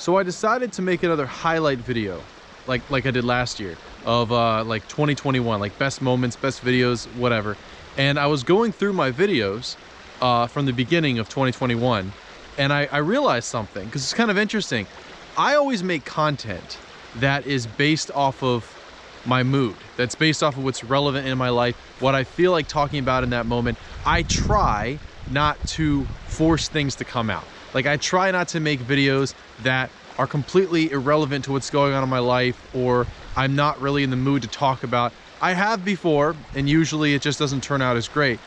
So I decided to make another highlight video, like I did last year, of like 2021, like best moments, best videos, whatever. And I was going through my videos from the beginning of 2021, and I realized something, because it's kind of interesting. I always make content that is based off of my mood, that's based off of what's relevant in my life, what I feel like talking about in that moment. I try not to force things to come out. Like, I try not to make videos that are completely irrelevant to what's going on in my life, or I'm not really in the mood to talk about. I have before, and usually it just doesn't turn out as great.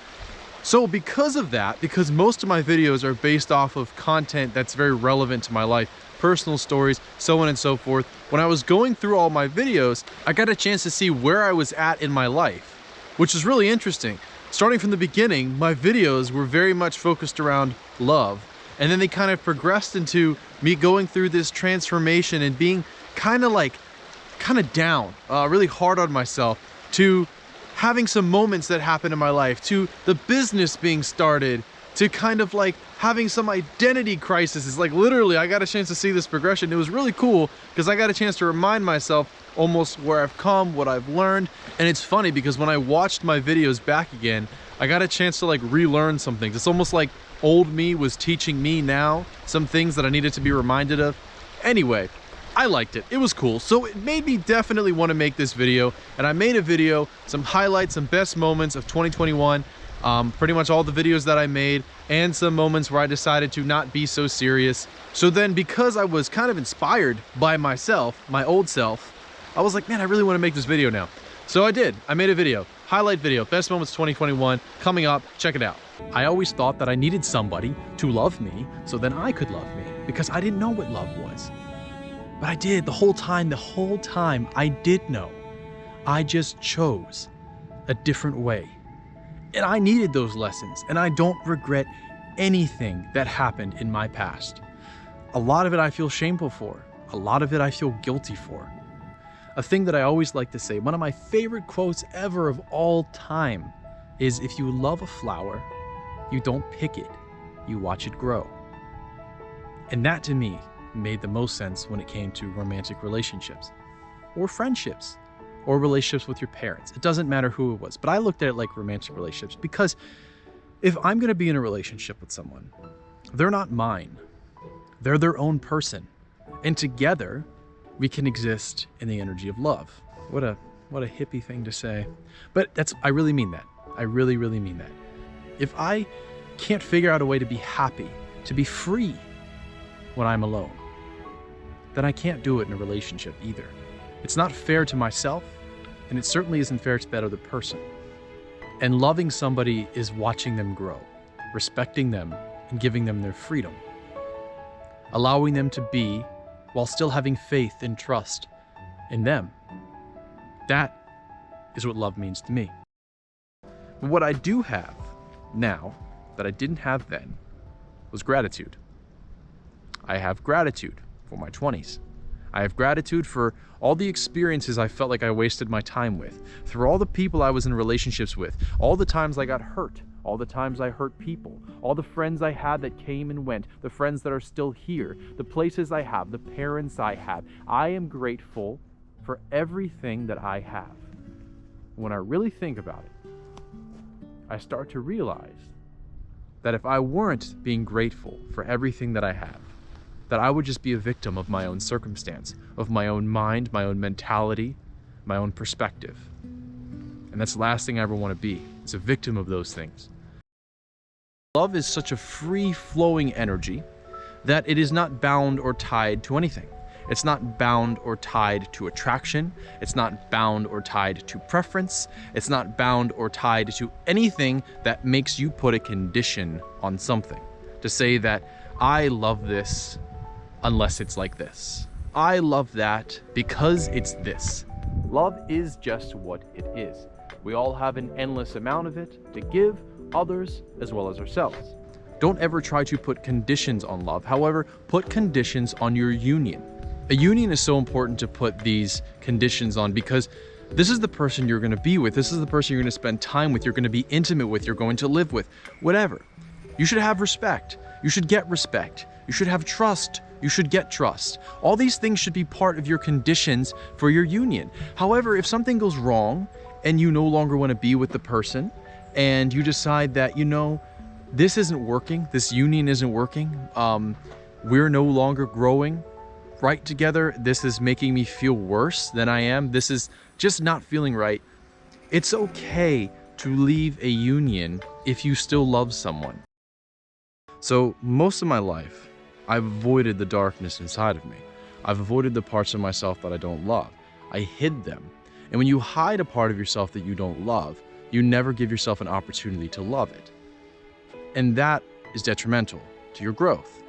So because of that, because most of my videos are based off of content that's very relevant to my life, personal stories, so on and so forth, when I was going through all my videos, I got a chance to see where I was at in my life, which is really interesting. Starting from the beginning, my videos were very much focused around love. And then they kind of progressed into me going through this transformation and being kind of down, really hard on myself, to having some moments that happened in my life, to the business being started, to kind of like having some identity crisis. It's like, literally, I got a chance to see this progression. It was really cool because I got a chance to remind myself almost where I've come, what I've learned. And it's funny because when I watched my videos back again, I got a chance to like relearn some things. It's almost like old me was teaching me now some things that I needed to be reminded of. Anyway, I liked it. It was cool. So it made me definitely want to make this video. And I made a video, some highlights, some best moments of 2021. Pretty much all the videos that I made, and some moments where I decided to not be so serious. So then, because I was kind of inspired by myself, my old self, I was like, man, I really want to make this video now. So I did. I made a video, highlight video, best moments 2021, coming up. Check it out. I always thought that I needed somebody to love me so then I could love me, because I didn't know what love was. But I did the whole time I did know. I just chose a different way. And I needed those lessons, and I don't regret anything that happened in my past. A lot of it I feel shameful for. A lot of it I feel guilty for. A thing that I always like to say, one of my favorite quotes ever of all time, is if you love a flower, you don't pick it, you watch it grow. And that to me made the most sense when it came to romantic relationships, or friendships, or relationships with your parents. It doesn't matter who it was, but I looked at it like romantic relationships, because if I'm gonna be in a relationship with someone, they're not mine. They're their own person. And together, we can exist in the energy of love. What a hippie thing to say. But I really mean that. I really, really mean that. If I can't figure out a way to be happy, to be free when I'm alone, then I can't do it in a relationship either. It's not fair to myself, and it certainly isn't fair to that other person. And loving somebody is watching them grow, respecting them, and giving them their freedom. Allowing them to be, while still having faith and trust in them. That is what love means to me. But what I do have now, that I didn't have then, was gratitude. I have gratitude for my 20s. I have gratitude for all the experiences I felt like I wasted my time with, through all the people I was in relationships with, all the times I got hurt, all the times I hurt people, all the friends I had that came and went, the friends that are still here, the places I have, the parents I have. I am grateful for everything that I have. When I really think about it, I start to realize that if I weren't being grateful for everything that I have, that I would just be a victim of my own circumstance, of my own mind, my own mentality, my own perspective. And that's the last thing I ever want to be, is a victim of those things. Love is such a free-flowing energy that it is not bound or tied to anything. It's not bound or tied to attraction. It's not bound or tied to preference. It's not bound or tied to anything that makes you put a condition on something. To say that, I love this unless it's like this. I love that because it's this. Love is just what it is. We all have an endless amount of it to give others as well as ourselves. Don't ever try to put conditions on love. However, put conditions on your union. A union is so important to put these conditions on, because this is the person you're going to be with. This is the person you're going to spend time with. You're going to be intimate with. You're going to live with. Whatever. You should have respect. You should get respect. You should have trust. You should get trust. All these things should be part of your conditions for your union. However, if something goes wrong and you no longer want to be with the person and you decide that, this isn't working, this union isn't working, we're no longer growing right together, this is making me feel worse than I am, this is just not feeling right, it's okay to leave a union if you still love someone. So most of my life, I've avoided the darkness inside of me. I've avoided the parts of myself that I don't love. I hid them. And when you hide a part of yourself that you don't love, you never give yourself an opportunity to love it. And that is detrimental to your growth.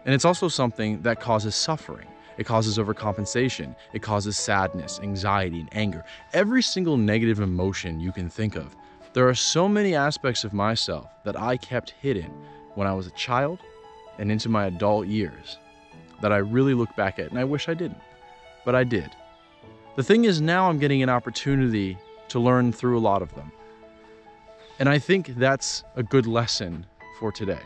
And it's also something that causes suffering. It causes overcompensation. It causes sadness, anxiety, and anger. Every single negative emotion you can think of. There are so many aspects of myself that I kept hidden when I was a child and into my adult years that I really look back at, and I wish I didn't, but I did. The thing is, now I'm getting an opportunity to learn through a lot of them. And I think that's a good lesson for today,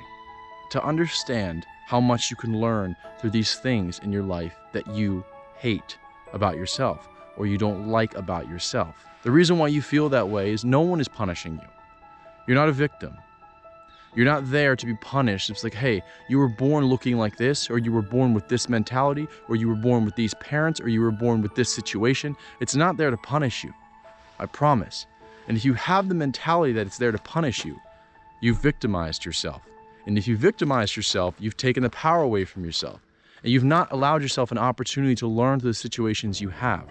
to understand how much you can learn through these things in your life that you hate about yourself or you don't like about yourself. The reason why you feel that way is no one is punishing you. You're not a victim. You're not there to be punished. It's like, hey, you were born looking like this, or you were born with this mentality, or you were born with these parents, or you were born with this situation. It's not there to punish you. I promise. And if you have the mentality that it's there to punish you, you've victimized yourself. And if you victimize yourself, you've taken the power away from yourself. And you've not allowed yourself an opportunity to learn through the situations you have.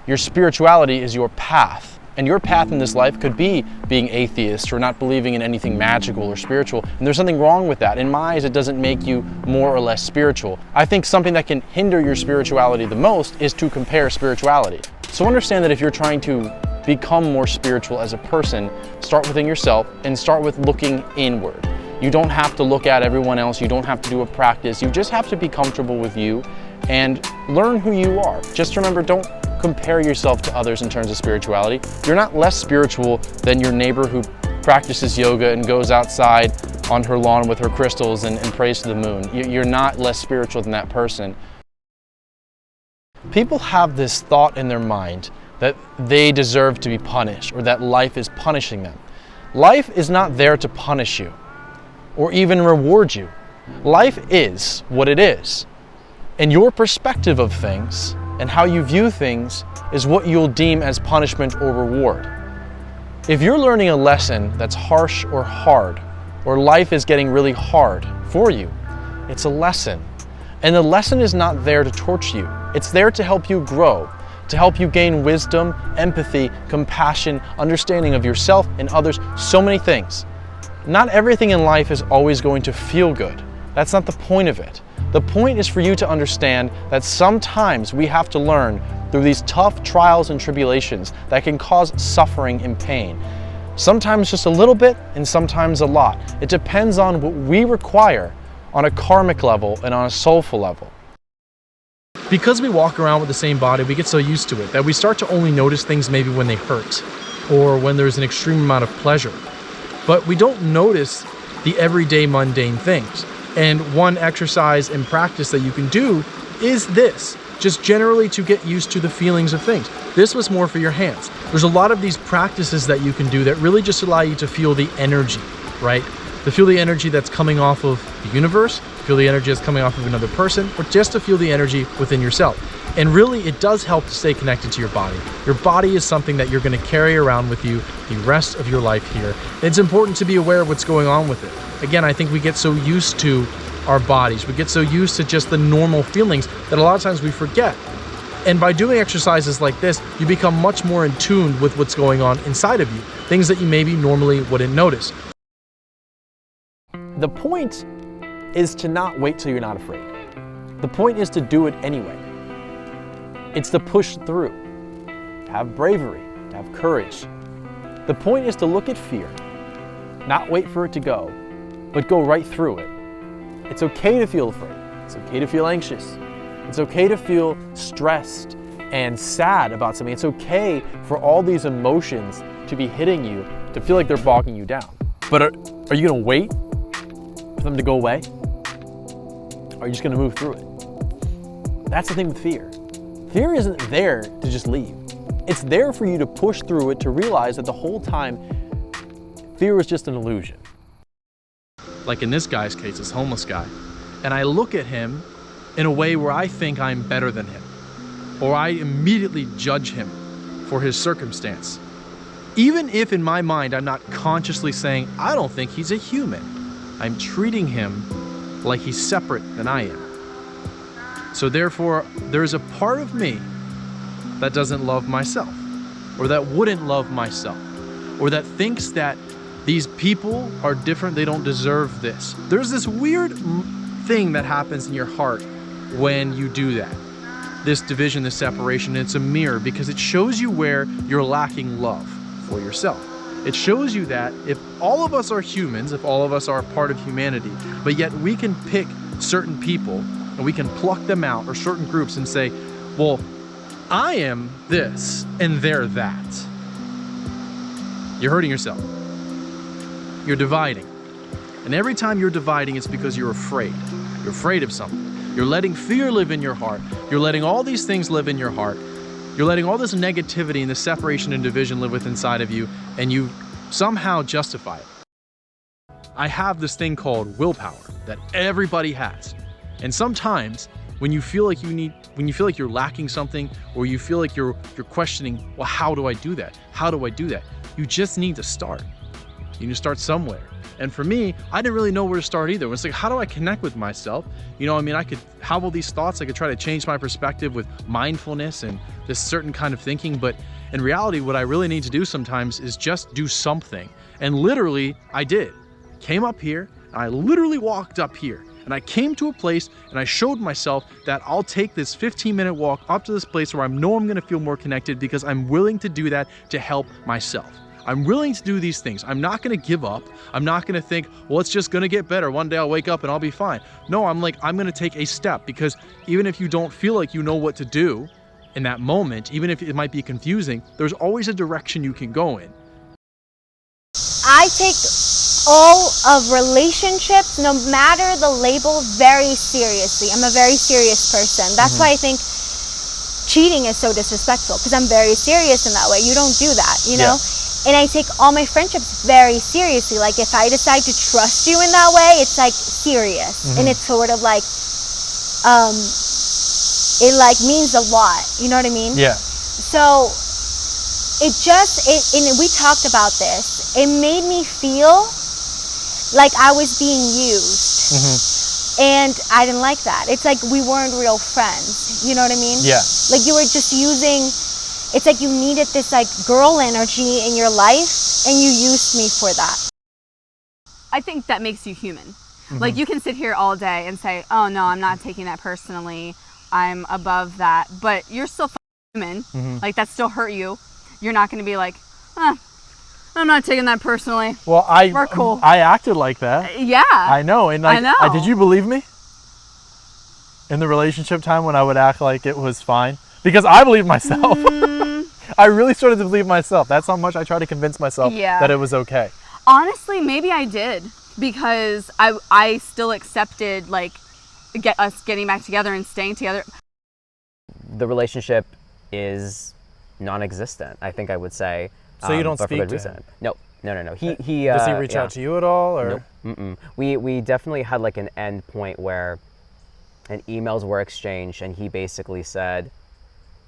Your spirituality is your path. And your path in this life could be being atheist or not believing in anything magical or spiritual. And there's something wrong with that. In my eyes, it doesn't make you more or less spiritual. I think something that can hinder your spirituality the most is to compare spirituality. So understand that if you're trying to become more spiritual as a person, start within yourself and start with looking inward. You don't have to look at everyone else. You don't have to do a practice. You just have to be comfortable with you and learn who you are. Just remember, don't compare yourself to others in terms of spirituality. You're not less spiritual than your neighbor who practices yoga and goes outside on her lawn with her crystals and prays to the moon. You're not less spiritual than that person. People have this thought in their mind that they deserve to be punished or that life is punishing them. Life is not there to punish you or even reward you. Life is what it is. And your perspective of things and how you view things is what you'll deem as punishment or reward. If you're learning a lesson that's harsh or hard, or life is getting really hard for you, it's a lesson. And the lesson is not there to torture you. It's there to help you grow, to help you gain wisdom, empathy, compassion, understanding of yourself and others, so many things. Not everything in life is always going to feel good. That's not the point of it. The point is for you to understand that sometimes we have to learn through these tough trials and tribulations that can cause suffering and pain. Sometimes just a little bit and sometimes a lot. It depends on what we require on a karmic level and on a soulful level. Because we walk around with the same body, we get so used to it that we start to only notice things maybe when they hurt or when there's an extreme amount of pleasure. But we don't notice the everyday mundane things. And one exercise and practice that you can do is this, just generally to get used to the feelings of things. This was more for your hands. There's a lot of these practices that you can do that really just allow you to feel the energy, right? To feel the energy that's coming off of the universe, feel the energy that's coming off of another person, or just to feel the energy within yourself. And really, it does help to stay connected to your body. Your body is something that you're going to carry around with you the rest of your life here. And it's important to be aware of what's going on with it. Again, I think we get so used to our bodies. We get so used to just the normal feelings that a lot of times we forget. And by doing exercises like this, you become much more in tune with what's going on inside of you, things that you maybe normally wouldn't notice. The point is to not wait till you're not afraid. The point is to do it anyway. It's to push through, to have bravery, to have courage. The point is to look at fear, not wait for it to go, but go right through it. It's okay to feel afraid. It's okay to feel anxious. It's okay to feel stressed and sad about something. It's okay for all these emotions to be hitting you, to feel like they're bogging you down. But are you gonna wait for them to go away? are you just gonna move through it? That's the thing with fear. Fear isn't there to just leave. It's there for you to push through it, to realize that the whole time, fear was just an illusion. Like in this guy's case, this homeless guy, and I look at him in a way where I think I'm better than him, or I immediately judge him for his circumstance. Even if in my mind I'm not consciously saying, I don't think he's a human, I'm treating him like he's separate than I am. So therefore, there's a part of me that doesn't love myself, or that wouldn't love myself, or that thinks that these people are different, they don't deserve this. There's this weird thing that happens in your heart when you do that. This division, this separation, it's a mirror because it shows you where you're lacking love for yourself. It shows you that if all of us are humans, if all of us are a part of humanity, but yet we can pick certain people and we can pluck them out, or certain groups, and say, well, I am this and they're that. You're hurting yourself. You're dividing. And every time you're dividing, it's because you're afraid. You're afraid of something. You're letting fear live in your heart. You're letting all these things live in your heart. You're letting all this negativity and the separation and division live within inside of you, and you somehow justify it. I have this thing called willpower that everybody has. And sometimes when you feel like you're lacking something, or you feel like you're questioning, well, how do I do that? How do I do that? You just need to start. You need to start somewhere. And for me, I didn't really know where to start either. It's like, how do I connect with myself? You know, I mean, I could have all these thoughts. I could try to change my perspective with mindfulness and this certain kind of thinking. But in reality, what I really need to do sometimes is just do something. And literally, I did. Came up here, and I literally walked up here. And I came to a place and I showed myself that I'll take this 15-minute walk up to this place where I know I'm gonna feel more connected, because I'm willing to do that to help myself. I'm willing to do these things. I'm not gonna give up. I'm not gonna think, well, it's just gonna get better. One day I'll wake up and I'll be fine. No, I'm gonna take a step, because even if you don't feel like you know what to do in that moment, even if it might be confusing, there's always a direction you can go in. I take all of relationships, no matter the label, very seriously. I'm a very serious person. That's why I think cheating is so disrespectful, because I'm very serious in that way. You don't do that, you know? And I take all my friendships very seriously. Like, if I decide to trust you in that way, it's like serious. And it's sort of like, it like means a lot. You know what I mean? Yeah. So and we talked about this. It made me feel like I was being used. And I didn't like that. It's like we weren't real friends. You know what I mean? Yeah. Like you were just using, it's like you needed this like girl energy in your life, and you used me for that. I think that makes you human. Like, you can sit here all day and say, oh no, I'm not taking that personally, I'm above that, but you're still human. Like, that still hurt you. You're not going to be like, I'm not taking that personally. Well, we're cool. I acted like that. Yeah. I know. And like, I know. Did you believe me in the relationship time when I would act like it was fine? Because I believed myself. I really started to believe myself. That's how much I tried to convince myself that it was okay. Honestly, maybe I did, because I still accepted like us getting back together and staying together. The relationship is non-existent, I think I would say. So you don't but speak for good to reason. him? No. He does he reach out to you at all, or? Nope. We definitely had like an end point where emails were exchanged, and he basically said,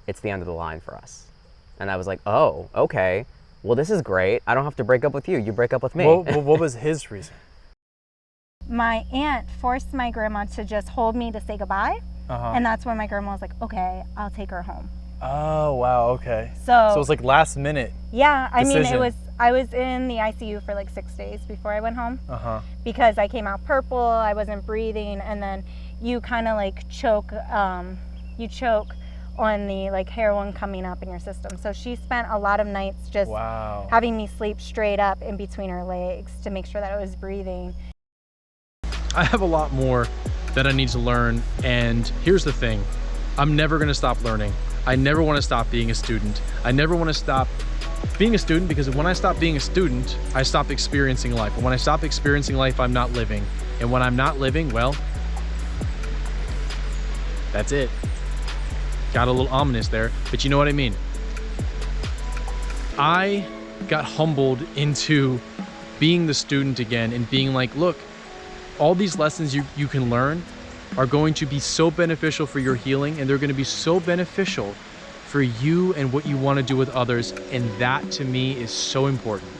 it's the end of the line for us. And I was like, oh, okay. Well, this is great. I don't have to break up with you. You break up with me. What was his reason? My aunt forced my grandma to just hold me to say goodbye. And that's when my grandma was like, okay, I'll take her home. Oh, wow, okay. So it was like last minute. Yeah, I mean, decision. I was in the ICU for like 6 days before I went home. Because I came out purple, I wasn't breathing, and then you kind of like choke on the like heroin coming up in your system. So she spent a lot of nights just having me sleep straight up in between her legs to make sure that I was breathing. I have a lot more that I need to learn, and here's the thing. I'm never gonna stop learning. I never wanna stop being a student. I never wanna stop being a student, because when I stop being a student, I stop experiencing life. And when I stop experiencing life, I'm not living. And when I'm not living, well, That's it. Got a little ominous there, but you know what I mean. I got humbled into being the student again and being like, look, all these lessons you can learn are going to be so beneficial for your healing, and they're going to be so beneficial for you and what you want to do with others, and that to me is so important.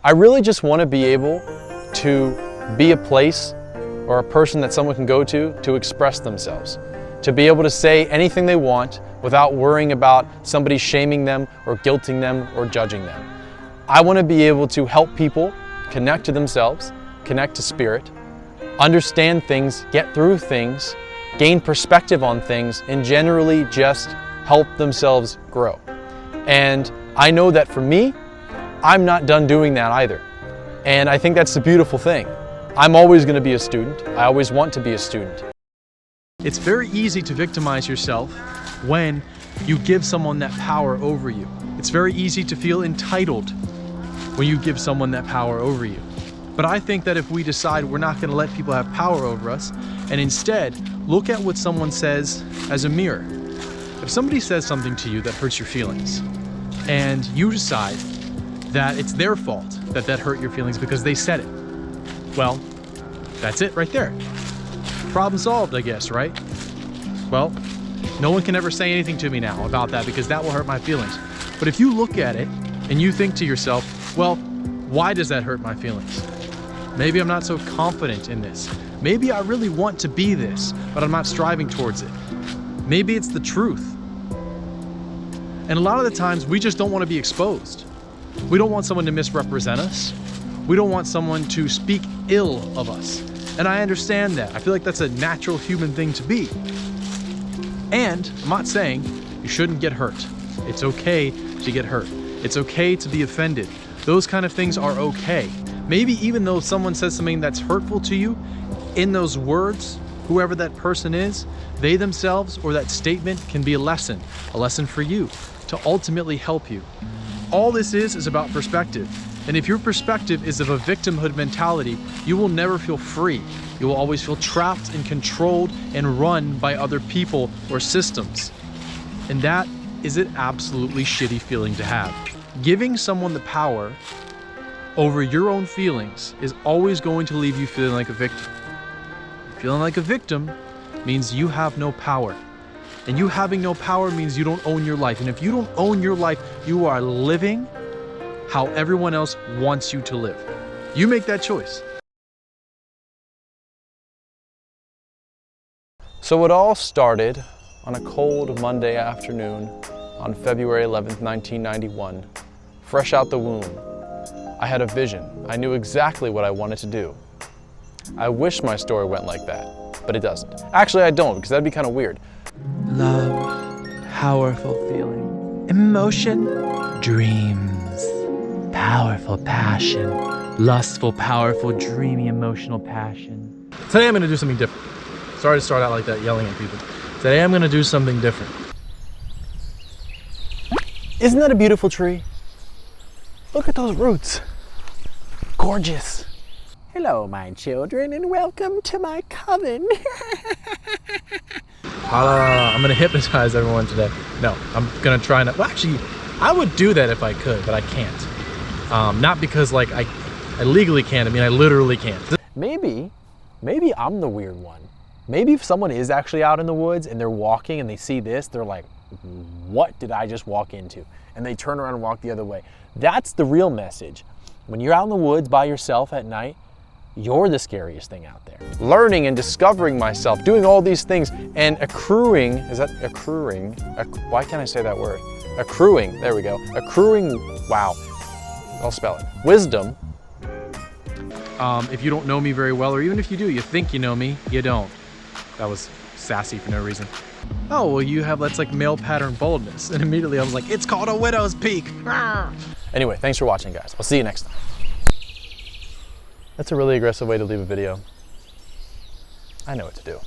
I really just want to be able to be a place or a person that someone can go to express themselves, to be able to say anything they want without worrying about somebody shaming them or guilting them or judging them. I want to be able to help people connect to themselves, connect to spirit, understand things, get through things, gain perspective on things, and generally just help themselves grow. And I know that for me, I'm not done doing that either. And I think that's the beautiful thing. I'm always going to be a student. I always want to be a student. It's very easy to victimize yourself when you give someone that power over you. It's very easy to feel entitled when you give someone that power over you. But I think that if we decide we're not going to let people have power over us, and instead look at what someone says as a mirror. If somebody says something to you that hurts your feelings, and you decide that it's their fault that that hurt your feelings because they said it, well, that's it right there. Problem solved, I guess, right? Well, no one can ever say anything to me now about that because that will hurt my feelings. But if you look at it and you think to yourself, well, why does that hurt my feelings? Maybe I'm not so confident in this. Maybe I really want to be this, but I'm not striving towards it. Maybe it's the truth. And a lot of the times we just don't want to be exposed. We don't want someone to misrepresent us. We don't want someone to speak ill of us. And I understand that. I feel like that's a natural human thing to be. And I'm not saying you shouldn't get hurt. It's okay to get hurt. It's okay to be offended. Those kind of things are okay. Maybe even though someone says something that's hurtful to you, in those words, whoever that person is, they themselves or that statement can be a lesson for you to ultimately help you. All this is about perspective. And if your perspective is of a victimhood mentality, you will never feel free. You will always feel trapped and controlled and run by other people or systems. And that is an absolutely shitty feeling to have. Giving someone the power over your own feelings is always going to leave you feeling like a victim. Feeling like a victim means you have no power. And you having no power means you don't own your life. And if you don't own your life, you are living how everyone else wants you to live. You make that choice. So it all started on a cold Monday afternoon on February 11th, 1991, fresh out the womb. I had a vision. I knew exactly what I wanted to do. I wish my story went like that, but it doesn't. Actually, I don't, because that'd be kind of weird. Love, powerful feeling, emotion, dreams, powerful passion, lustful, powerful, dreamy, emotional passion. Today I'm going to do something different. Sorry to start out like that, yelling at people. Today I'm going to do something different. Isn't that a beautiful tree? Look at those roots. Gorgeous. Hello, my children, and welcome to my coven. I'm going to hypnotize everyone today. No, I'm going to try not. Well, actually, I would do that if I could, but I can't. Not because like I legally can't. I mean, I literally can't. Maybe I'm the weird one. Maybe if someone is actually out in the woods and they're walking and they see this, they're like, what did I just walk into? And they turn around and walk the other way. That's the real message. When you're out in the woods by yourself at night, you're the scariest thing out there. Learning and discovering myself, doing all these things and accruing, is that accruing? Why can't I say that word? Accruing, there we go. Accruing, wow, I'll spell it. Wisdom. If you don't know me very well, or even if you do, you think you know me, you don't. That was sassy for no reason. Oh, well, you have, that's like male pattern baldness. And immediately I was like, it's called a widow's peak. Anyway, thanks for watching, guys. I'll see you next time. That's a really aggressive way to leave a video. I know what to do.